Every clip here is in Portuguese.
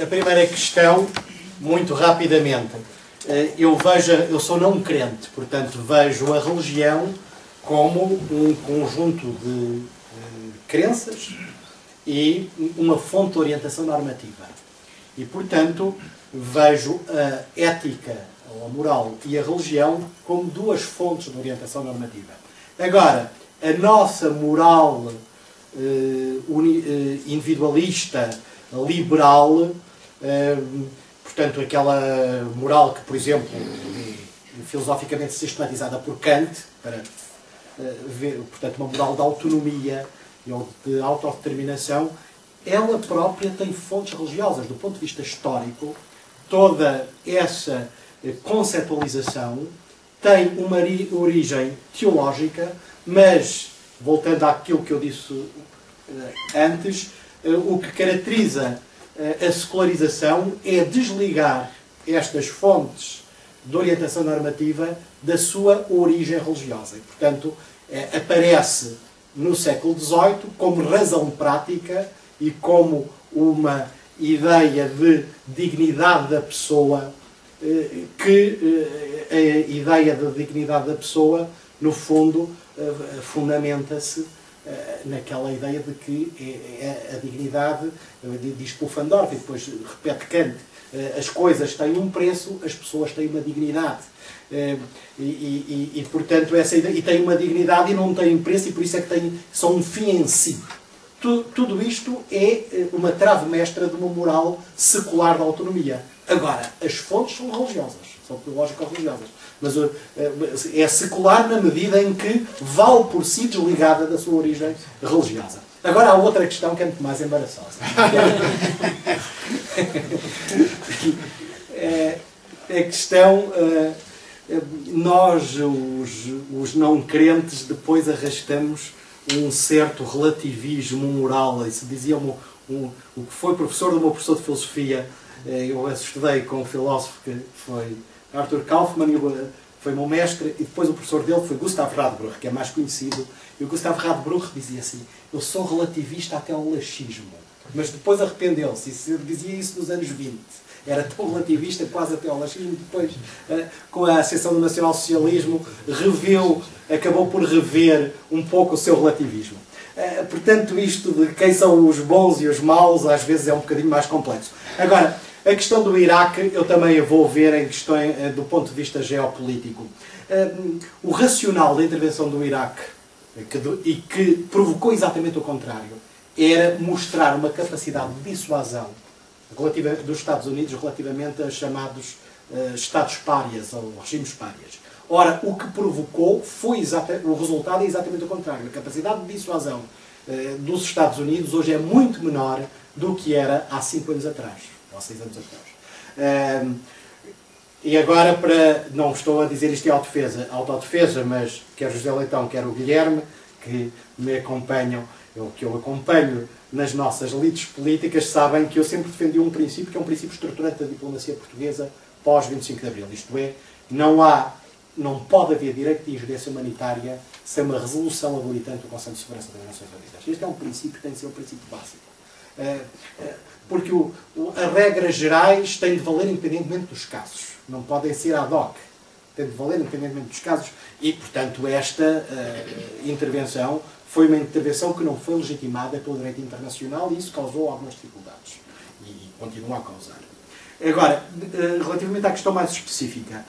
A primeira questão, muito rapidamente. Eu sou não crente, portanto vejo a religião como um conjunto de crenças e uma fonte de orientação normativa. E, portanto, vejo a ética, ou a moral e a religião como duas fontes de orientação normativa. Agora, a nossa moral individualista, liberal, portanto, aquela moral que, por exemplo, é filosoficamente sistematizada por Kant, para ver, portanto, uma moral de autonomia ou de autodeterminação, ela própria tem fontes religiosas. Do ponto de vista histórico, toda essa conceptualização tem uma origem teológica, mas, voltando àquilo que eu disse antes, o que caracteriza a secularização é desligar estas fontes de orientação normativa da sua origem religiosa. E, portanto, aparece no século XVIII como razão prática e como uma ideia de dignidade da pessoa, que a ideia da dignidade da pessoa, no fundo, fundamenta-se naquela ideia de que a dignidade, diz Pufendorf, e depois repete Kant, as coisas têm um preço, as pessoas têm uma dignidade. Portanto, essa ideia, e têm uma dignidade e não têm preço, e por isso é que são um fim em si. Tudo isto é uma trave mestra de uma moral secular da autonomia. Agora, as fontes são religiosas, são teológico-religiosas. Mas é secular na medida em que vale por si desligada da sua origem religiosa. Agora há outra questão que é muito mais embaraçosa. A questão... nós, os não crentes, depois arrastamos um certo relativismo moral. Isso dizia o que foi professor do meu professor de filosofia. Eu estudei com um filósofo que foi Arthur Kaufmann, foi meu mestre, e depois o professor dele foi Gustav Radbruch, que é mais conhecido. E o Gustav Radbruch dizia assim: eu sou relativista até ao laxismo. Mas depois arrependeu-se, e dizia isso nos anos 20. Era tão relativista quase até ao laxismo. Depois, com a ascensão do nacionalsocialismo, acabou por rever um pouco o seu relativismo. Portanto, isto de quem são os bons e os maus, às vezes é um bocadinho mais complexo. Agora, a questão do Iraque, eu também a vou ver em questões do ponto de vista geopolítico. O racional da intervenção do Iraque, e que provocou exatamente o contrário, era mostrar uma capacidade de dissuasão dos Estados Unidos relativamente a chamados Estados párias ou regimes párias. Ora, o que provocou foi o resultado é exatamente o contrário. A capacidade de dissuasão dos Estados Unidos hoje é muito menor do que era há 5 anos atrás, ou 6 anos atrás. E agora, não estou a dizer isto em autodefesa, mas quer José Leitão, quer o Guilherme, que me acompanham, que eu acompanho nas nossas lides políticas, sabem que eu sempre defendi um princípio que é um princípio estruturante da diplomacia portuguesa pós 25 de Abril. Isto é, não pode haver direito de ingerência humanitária sem uma resolução habilitante do Conselho de Segurança das Nações Unidas. Este é um princípio que tem de ser um princípio básico. Porque as regras gerais têm de valer independentemente dos casos. Não podem ser ad hoc. Têm de valer independentemente dos casos. E, portanto, esta intervenção foi uma intervenção que não foi legitimada pelo direito internacional e isso causou algumas dificuldades. E continua a causar. Agora, relativamente à questão mais específica,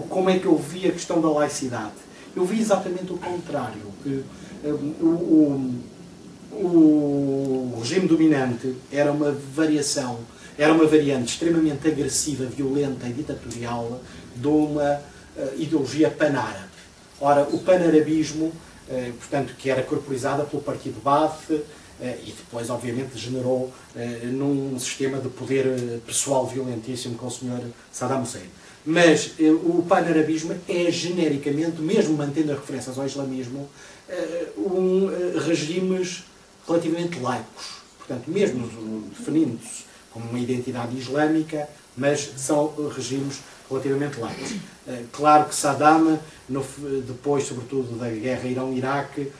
como é que eu vi a questão da laicidade? Eu vi exatamente o contrário. Que, o regime dominante era uma variante extremamente agressiva, violenta e ditatorial de uma ideologia panárabe. Ora, o panarabismo, portanto, que era corporizada pelo Partido Baath e depois, obviamente, degenerou num sistema de poder pessoal violentíssimo com o Sr. Saddam Hussein. Mas o panarabismo é genericamente, mesmo mantendo as referências ao islamismo, regimes relativamente laicos. Portanto, mesmo definindo-se como uma identidade islâmica, mas são regimes relativamente laicos. Claro que Saddam, depois, sobretudo, da guerra Irão-Iraque,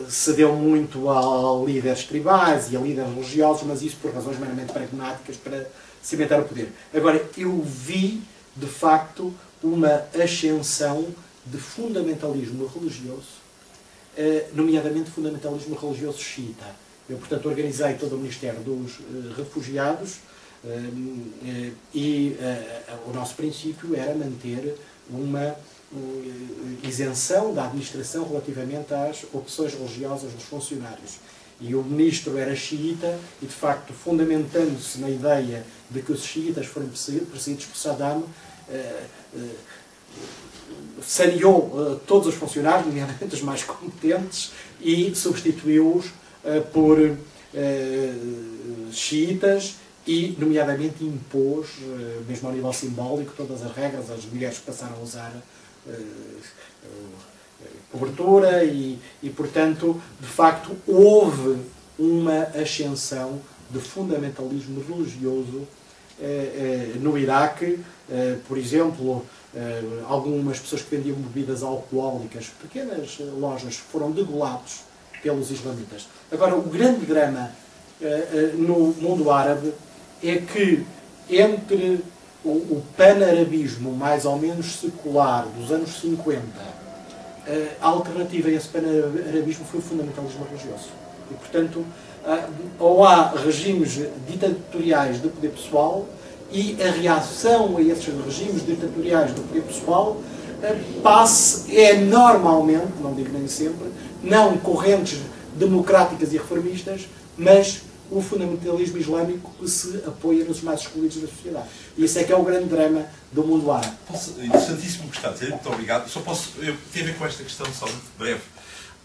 cedeu muito a líderes tribais e a líderes religiosos, mas isso por razões meramente pragmáticas para cimentar o poder. Agora, eu vi, de facto, uma ascensão de fundamentalismo religioso, nomeadamente fundamentalismo religioso xiita. Eu, portanto, organizei todo o Ministério dos Refugiados e o nosso princípio era manter uma isenção da administração relativamente às opções religiosas dos funcionários. E o ministro era xiita e, de facto, fundamentando-se na ideia de que os xiitas foram perseguidos por Saddam, saneou todos os funcionários, nomeadamente os mais competentes, e substituiu-os por xiitas e, nomeadamente, impôs, mesmo ao nível simbólico, todas as regras. As mulheres passaram a usar cobertura e, portanto, de facto, houve uma ascensão de fundamentalismo religioso no Iraque. Por exemplo, algumas pessoas que vendiam bebidas alcoólicas, pequenas lojas, foram degolados pelos islamitas. Agora, o grande drama no mundo árabe é que entre o panarabismo mais ou menos secular dos anos 50, a alternativa a esse panarabismo foi o fundamentalismo religioso. E, portanto, ou há regimes ditatoriais de poder pessoal, e a reação a esses regimes ditatoriais do poder pessoal é normalmente, não digo nem sempre, não correntes democráticas e reformistas, mas o fundamentalismo islâmico que se apoia nos mais excluídos da sociedade. E esse é que é o grande drama do mundo árabe. Interessantíssimo o que está a dizer, muito obrigado. Só posso, tem a ver com esta questão, só muito breve.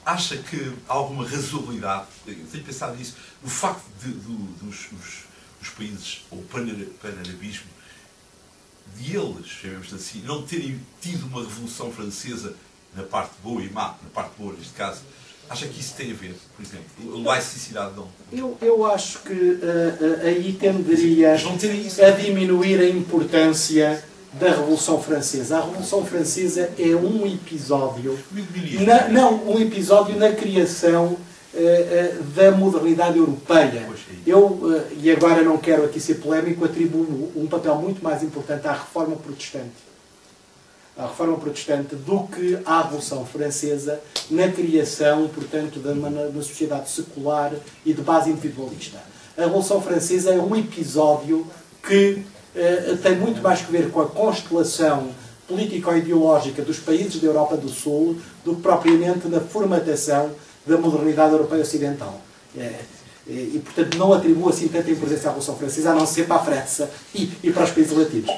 Acha que há alguma razoabilidade, eu tenho pensado nisso, no facto dos países, ou panarabismo, de eles, chamemos assim, não terem tido uma revolução francesa na parte boa e má, na parte boa neste caso? Acha que isso tem a ver, por exemplo? Laicidade não? Eu acho que aí tenderia a diminuir a importância da Revolução Francesa. A Revolução Francesa é um episódio, um episódio na criação da modernidade europeia. E agora não quero aqui ser polémico, atribuo um papel muito mais importante à Reforma Protestante. A Reforma Protestante do que à Revolução Francesa na criação, portanto, de uma sociedade secular e de base individualista. A Revolução Francesa é um episódio que tem muito mais que ver com a constelação político-ideológica dos países da Europa do Sul do que propriamente na formatação da modernidade europeia ocidental. E portanto, não atribuo assim tanta importância à Revolução Francesa, a não ser para a França e para os países latinos.